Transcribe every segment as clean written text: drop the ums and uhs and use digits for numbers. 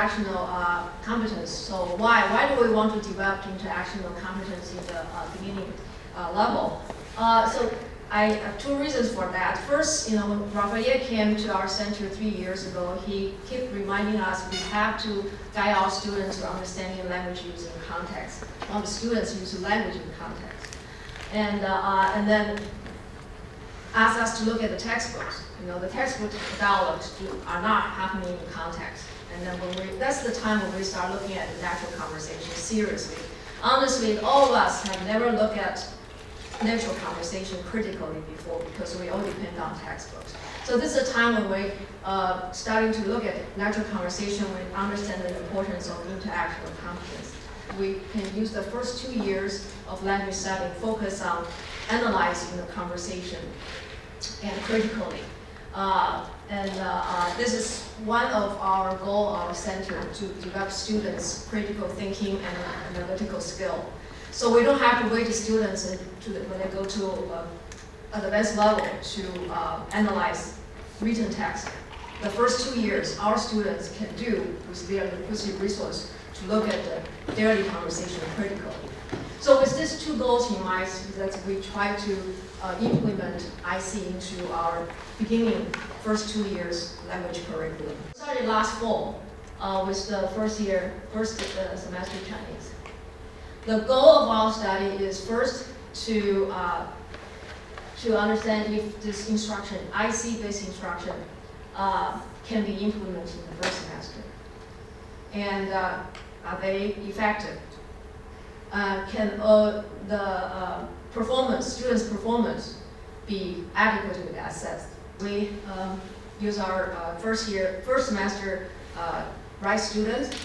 interactional competence. So why do we want to develop interactional competence in the beginning level? So I have two reasons for that. First, when Raphael came to our center 3 years ago, he kept reminding us we have to guide our students to understanding language use in context. All the students use language in context, and then asked us to look at the textbooks. The textbook dialogues are not happening in context. And then that's the time when we start looking at the natural conversation seriously. Honestly, all of us have never looked at natural conversation critically before because we all depend on textbooks. So this is a time when we starting to look at natural conversation, we understand the importance of interactional competence. We can use the first 2 years of language study, focus on analyzing the conversation and critically. This is one of our goal, our center, to develop students' critical thinking and analytical skill. So we don't have to wait to students when they go to advanced level to analyze written text. The first 2 years, our students can do with their linguistic resource to look at the daily conversation critically. So with these two goals in mind, that we try to implement IC into our beginning first 2 years language curriculum. We started last fall with the first semester Chinese. The goal of our study is first to understand if this instruction, IC-based instruction, can be implemented in the first semester. And are they effective? Can the students' performance be adequately assessed? We use our first semester right students.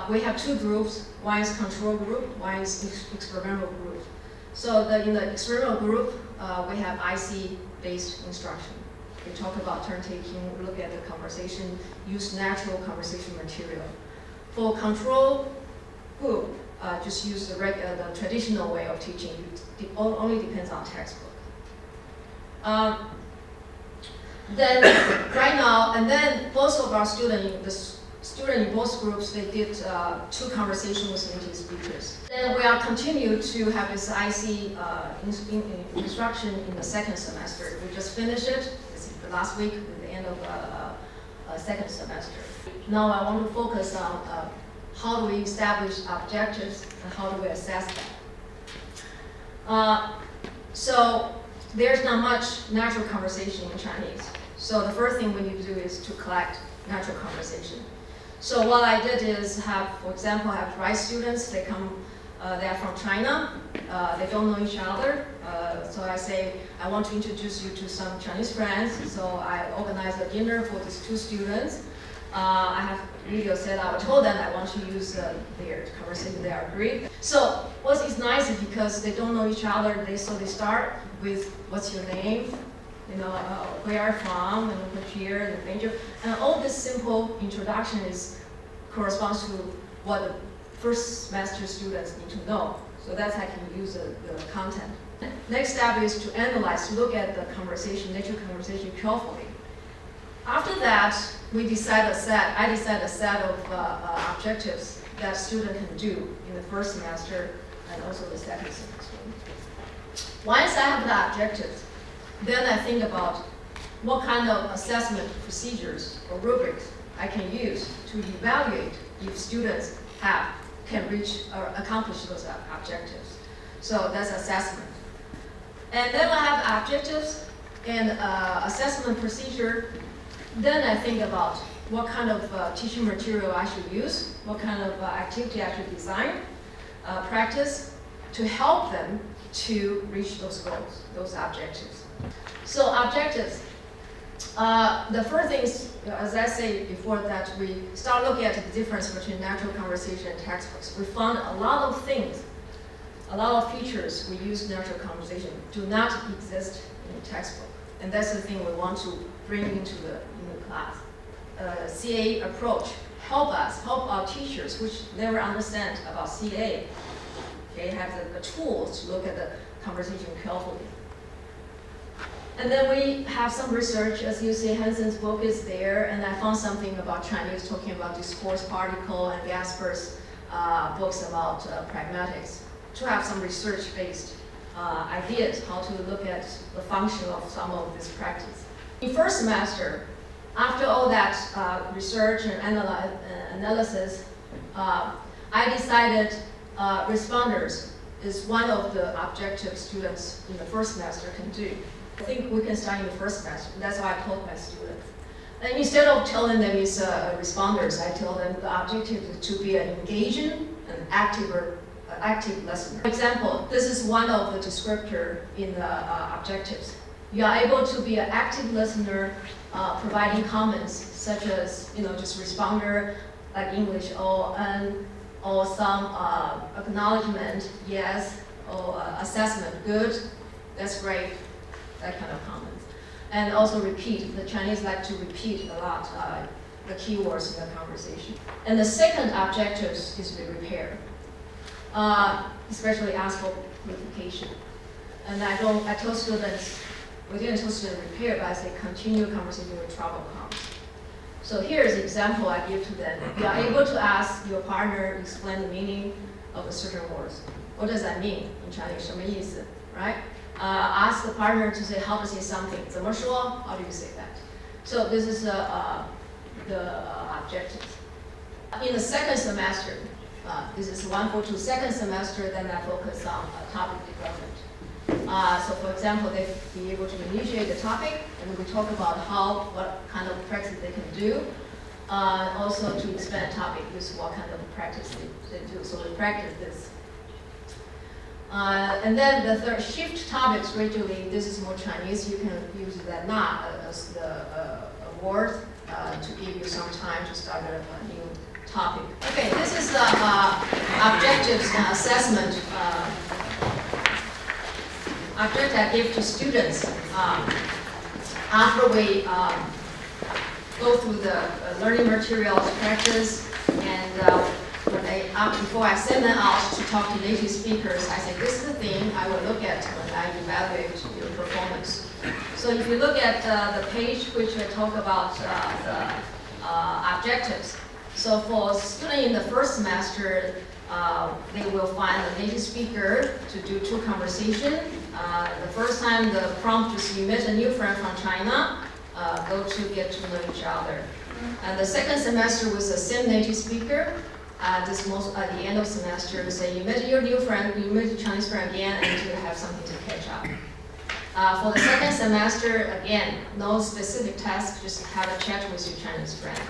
We have two groups. One is control group, one is experimental group. So in the experimental group, we have IC-based instruction. We talk about turn taking, look at the conversation, use natural conversation material. For control group, just use the traditional way of teaching. It only depends on textbook. Then right now, and then both of our students in both groups, they did two conversations with native speakers. Then we are continue to have this IC instruction in the second semester. We just finished it last week at the end of second semester. Now I want to focus on how do we establish objectives and how do we assess them. So there's not much natural conversation in Chinese. So the first thing we need to do is to collect natural conversation. So what I did is for example, have right students. They are from China. They don't know each other. So I say, I want to introduce you to some Chinese friends. So I organized a dinner for these two students. I have video set up. I told them I want to use their conversation. They agree. So what is nice is because they don't know each other. So they start with, what's your name? Where are you from, and which year, and major. And all this simple introduction corresponds to what the first semester students need to know. So that's how I can use the content. Next step is to analyze, to look at the conversation, natural conversation carefully. After that, I decide a set of objectives that student can do in the first semester and also the second semester. Once I have the objectives, then I think about what kind of assessment procedures or rubrics I can use to evaluate if students can reach or accomplish those objectives. So that's assessment. And then I have objectives and assessment procedure. Then I think about what kind of teaching material I should use, what kind of activity I should design, practice to help them to reach those goals, those objectives. So objectives. The first thing is, as I said before, that we start looking at the difference between natural conversation and textbooks. We found a lot of things, a lot of features we use natural conversation do not exist in the textbook. And that's the thing we want to bring into the class. CA approach help our teachers, which never understand about CA. Okay, have the tools to look at the conversation carefully. And then we have some research, as you see, Hansen's book is there, and I found something about Chinese talking about discourse particle, and Gasper's books about pragmatics, to have some research-based ideas how to look at the function of some of this practice. In first semester, after all that research and analysis, I decided responders is one of the objectives students in the first semester can do. I think we can start in the first semester. That's why I told my students. And instead of telling them it's responders, I tell them the objective is to be an engaging and active listener. For example, this is one of the descriptors in the objectives. You are able to be an active listener, providing comments such as just responder like English or some acknowledgement, yes, or assessment, good, that's great, that kind of comments. And also repeat. The Chinese like to repeat a lot the keywords in the conversation. And the second objective is the repair, especially ask for clarification. And I told students, we didn't tell students repair, but I say continue conversation with trouble comes. So here's an example I give to them. You are able to ask your partner to explain the meaning of a certain words. What does that mean in Chinese? 什么意思, right? Ask the partner to say how to say something. 怎么说? How do you say that? So this is the objective. In the second semester, this is 142. Second semester, then I focus on topic development. So for example, they be able to initiate the topic, and we talk about what kind of practice they can do. Also to expand topic with what kind of practice they do. So we practice this. And then the third, shift topics gradually. This is more Chinese. You can use that not as the word to give you some time to start a new topic. Okay, this is the objectives and assessment object I give to students after we go through the learning materials practice, and before I send them out to talk to native speakers, I say this is the thing I will look at when I evaluate your performance. So if you look at the page which I talk about the objectives, so for students in the first semester, they will find a native speaker to do 2 conversations. The first time the prompt is you met a new friend from China, go to get to know each other. And the second semester with the same native speaker, at the end of semester, say you met your new friend, you met your Chinese friend again, and you have something to catch up. For the second semester, again, no specific task, just have a chat with your Chinese friend.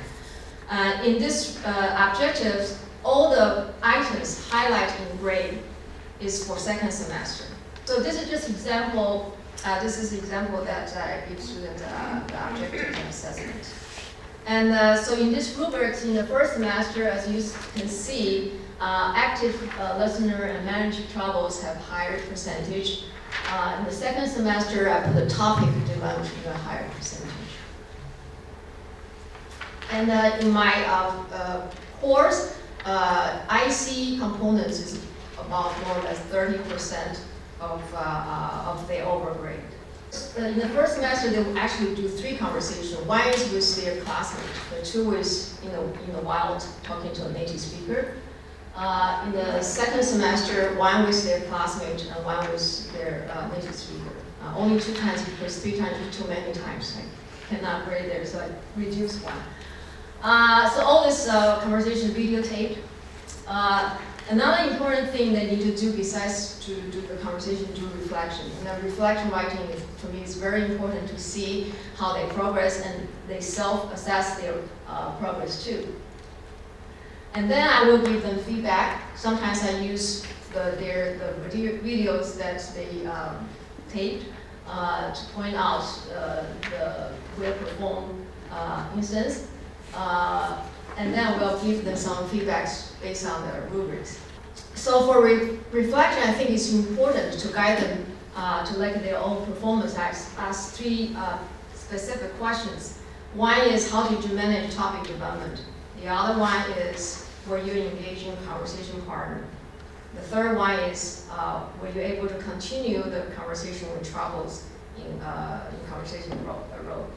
In this objectives, all the items highlighted in gray is for second semester. So this is just example. This is the example that I give students the objective and assessment. And so in this rubrics in the first semester, as you can see, active listener and managing troubles have higher percentage. In the second semester, I put the topic development in a higher percentage. And in my course, IC components is about more or less 30% of the overall grade. In the first semester, they will actually do 3 conversations. 1 is with their classmate, the 2 is in the wild talking to a native speaker. In the second semester, 1 with their classmate and 1 with their native speaker. Only 2 times because 3 times is too many times. I cannot grade there, so I reduced 1. So all this conversation videotaped. Another important thing they need to do besides to do the conversation, do reflection. And the reflection writing, to me, is very important to see how they progress, and they self-assess their progress too. And then I will give them feedback. Sometimes I use the videos that they taped to point out the well-performed instance. And then we'll give them some feedbacks based on the rubrics. So for reflection, I think it's important to guide them to look at their own performance. I ask 3 specific questions. 1 is, how did you manage topic development? The other one is, were you engaging a conversation partner? The third one is, were you able to continue the conversation with troubles in conversation wrote.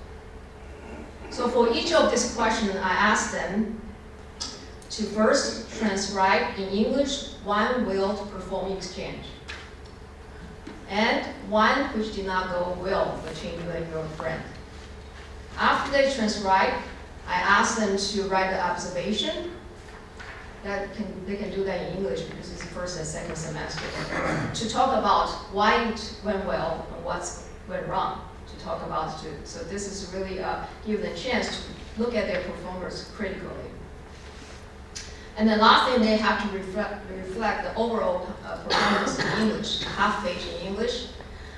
So for each of these questions, I asked them to first transcribe in English one willed perform exchange, and one which did not go well between you and your friend. After they transcribe, I asked them to write an observation. They can do that in English because it's the first and second semester. To talk about why it went well and what went wrong. To talk about it. So this is really give them a chance to look at their performance critically. And the last thing, they have to reflect the overall performance in English, half page in English.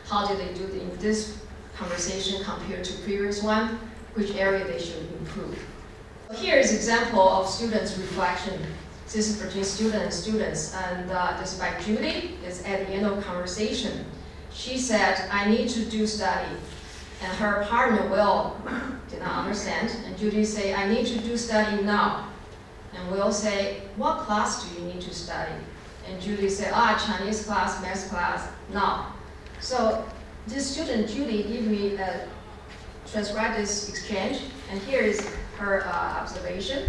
How did they do in this conversation compared to previous one? Which area they should improve. Here is an example of students' reflection. This is between student and students, and this is by Judy. It's at the end of conversation. She said, I need to do study. And her partner, Will, did not understand. And Judy say, I need to do study now. And Will say, what class do you need to study? And Judy said, Chinese class, math class, now. So this student, Judy, gave me transcribe this exchange, and here is her observation.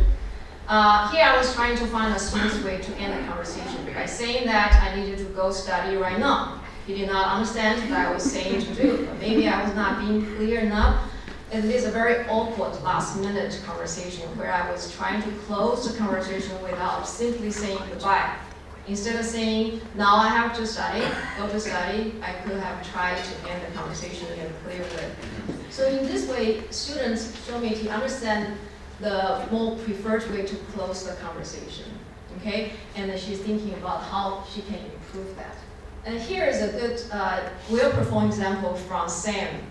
Here I was trying to find a smooth way to end the conversation by saying that I needed to go study right now. He did not understand what I was saying to do, but maybe I was not being clear enough. It is a very awkward last-minute conversation where I was trying to close the conversation without simply saying goodbye. Instead of saying, now I have to study, go to study, I could have tried to end the conversation in a clear way. So in this way, students show me to understand the more preferred way to close the conversation, okay? And then she's thinking about how she can improve that. And here is a good well-performed example from Sam.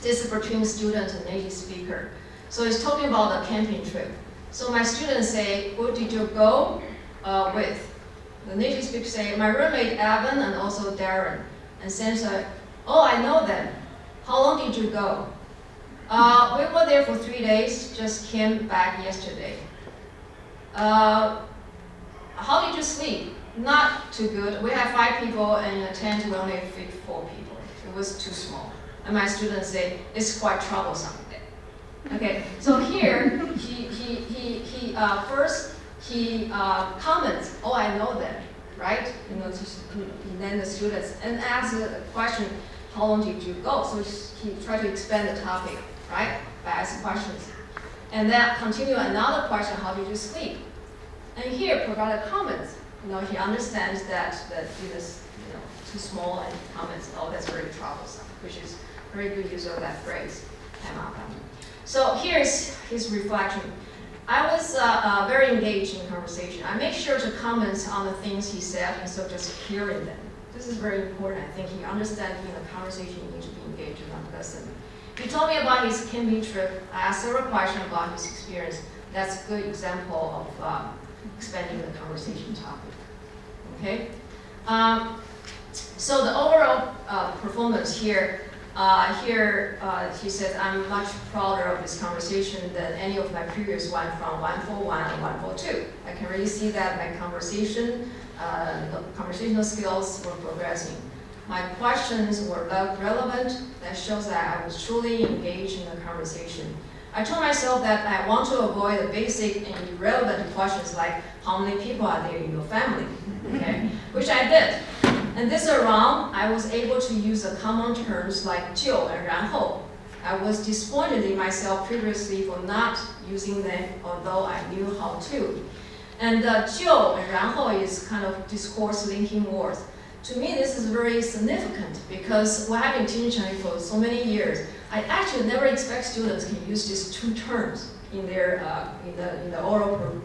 This is between student and native speaker. So it's talking about a camping trip. So my students say, who did you go with? The native speaker say, my roommate Evan and also Darren. And Sam said, oh, I know them. How long did you go? We were there for 3 days, just came back yesterday. How did you sleep? Not too good. We had 5 people and in a tent we only fit 4 people. It was too small. And my students say, it's quite troublesome. Okay, so here he comments, oh, I know them, right? You know, then the students, and asks the question, how long did you go? So he tried to expand the topic, right, by asking questions. And then continue another question, how did you sleep? And here provide a comment. You know, he understands that it is, you know, too small, and comments, oh, that's very troublesome, which is very good use of that phrase. So here's his reflection. I was very engaged in conversation. I make sure to comment on the things he said instead of just hearing them. This is very important. I think he understands in the conversation you need to be engaged and not listen. He told me about his camping trip. I asked several questions about his experience. That's a good example of expanding the conversation topic. Okay. So the overall performance here. He says, I'm much prouder of this conversation than any of my previous one from 141 and 142. I can really see that my conversational skills were progressing. My questions were relevant. That shows that I was truly engaged in the conversation. I told myself that I want to avoid the basic and irrelevant questions like, how many people are there in your family? Okay, which I did. And this around, I was able to use the common terms like 就 and 然后. I was disappointed in myself previously for not using them, although I knew how to. And 就 and 然后 is kind of discourse linking words. To me, this is very significant because when I've been teaching Chinese for so many years, I actually never expect students can use these 2 terms in their in the oral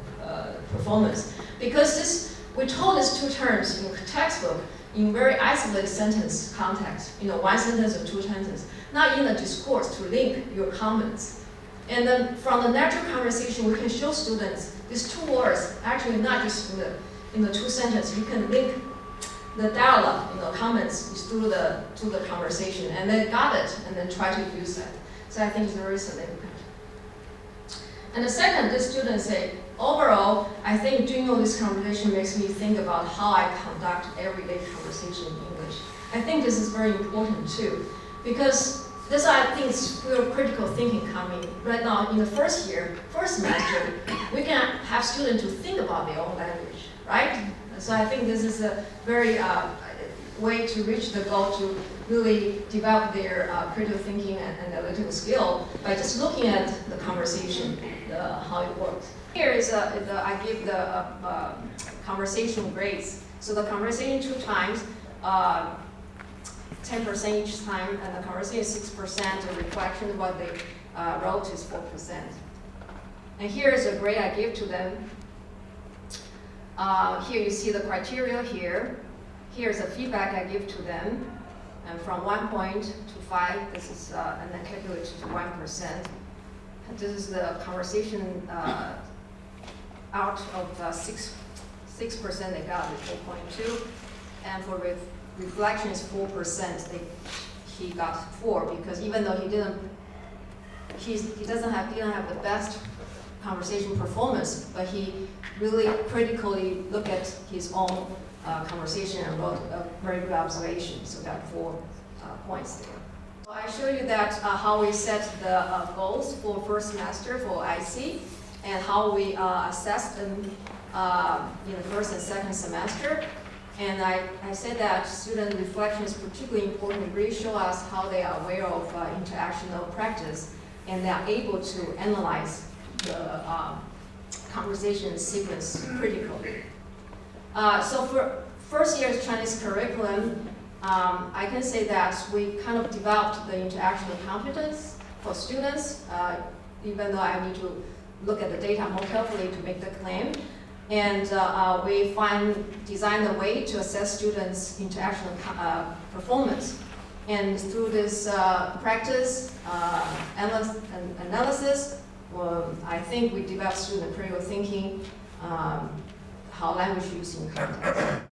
performance, because we told these 2 terms in the textbook in very isolated sentence context, you know, 1 sentence or 2 sentences, not in a discourse to link your comments. And then from the natural conversation, we can show students these 2 words, actually not just in the 2 sentences, you can link the dialogue, you know, comments through the conversation, and then got it, and then try to use that. So I think it's very significant. And the second, the students say, overall, I think doing all this conversation makes me think about how I conduct everyday conversation in English. I think this is very important too. because this I think is where critical thinking coming. Right now, in the first semester, we can have students to think about their own language, right? So I think this is a very way to reach the goal to really develop their critical thinking and analytical skill by just looking at the conversation, how it works. Here is I give the conversation grades. So the conversation 2 times, 10% each time, and the conversation is 6%, the reflection, what they wrote is 4%. And here is a grade I give to them. Here you see the criteria here. Here's the feedback I give to them. And from 1 point to 5, this is, and then calculate to 1%. And this is the conversation out of the 6% they got with 4.2. And for reflection is 4%. He got 4 because even though he didn't have the best conversation performance, but he really critically looked at his own conversation and wrote a very good observation. So got 4 points there. So I show you that how we set the goals for first semester for IC and how we assess them in the first and second semester. And I said that student reflection is particularly important. It really shows us how they are aware of interactional practice and they are able to analyze the conversation sequence critically. So for first year's Chinese curriculum, I can say that we kind of developed the interactional competence for students, even though I need to look at the data more carefully to make the claim. And we designed a way to assess students' interactional performance. And through this practice, analysis, I think we developed student critical thinking, how language use in context.